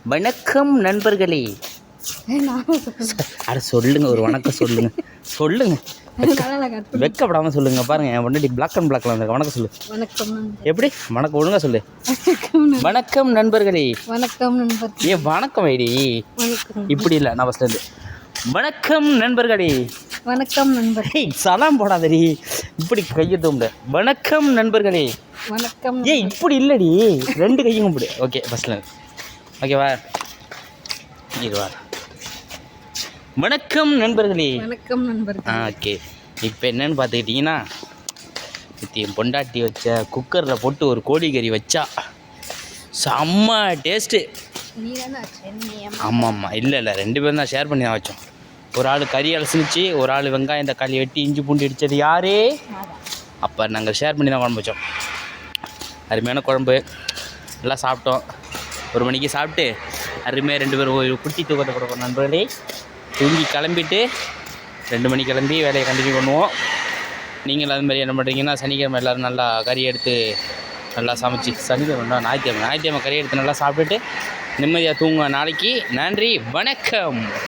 வணக்கம் நண்பர்களே. அட சொல்லுங்க, ஒரு வணக்கம் சொல்லுங்க. சொல்லுங்க, வெக்கப்படாமல் சொல்லுங்க. பாருங்க என் பொண்டாட்டி பிளாக் அண்ட் பிளாக்ல வந்து வணக்கம் சொல்லு. வணக்கம். எப்படி வணக்கம் ஒழுங்கா சொல்லு. வணக்கம் நண்பர்களே. வணக்கம் நண்பர்களே. ஏ வணக்கம் ஐடி இப்படி இல்லை. நான் ஃபஸ்ட்ல இருந்து வணக்கம் நண்பர்களே. வணக்கம் நண்பர்களே. சலாம் போடாதடி, இப்படி கையெழுத்த. வணக்கம் நண்பர்களே. வணக்கம். ஏ இப்படி இல்லடி, ரெண்டு கையும் இப்படி. ஓகே ஃபஸ்ட்ல ஓகேவா? இதுவா வணக்கம் நண்பர்களே. வணக்கம் நண்பர்களே. ஓகே. இப்போ என்னன்னு பார்த்துக்கிட்டிங்கன்னா, என் பொண்டாட்டி வச்ச குக்கரில் போட்டு ஒரு கோழிக்கறி வச்சா செம்ம டேஸ்ட்டு. ஆமாம் இல்லை ரெண்டு பேரும் தான் ஷேர் பண்ணி தான் வச்சோம். ஒரு ஆள் கறி அலசிச்சு, ஒரு ஆள் வெங்காயம் தக்காளி வெட்டி இஞ்சி பூண்டு இடித்தது யாரே. அப்போ நாங்கள் ஷேர் பண்ணி தான் குழம்பு வச்சோம். அருமையான குழம்பு, எல்லாம் சாப்பிட்டோம். 1 மணிக்கு சாப்பிட்டு அருமையாக 2 பேரும் ஒரு குட்டி தூக்கத்தை கொடுப்போம் நண்பர்களே. தூங்கி கிளம்பிட்டு 2 மணிக்கு கிளம்பி வேலையை கண்டினியூ பண்ணுவோம். நீங்கள் அது மாதிரி என்ன பண்ணுறீங்கன்னா, சனிக்கிழமை எல்லோரும் நல்லா கறி எடுத்து நல்லா சமைச்சி, சனிக்கிழமை ஞாயிற்றுக்கிழமை கறி எடுத்து நல்லா சாப்பிட்டுட்டு நிம்மதியாக தூங்குவேன் நாளைக்கு. நன்றி, வணக்கம்.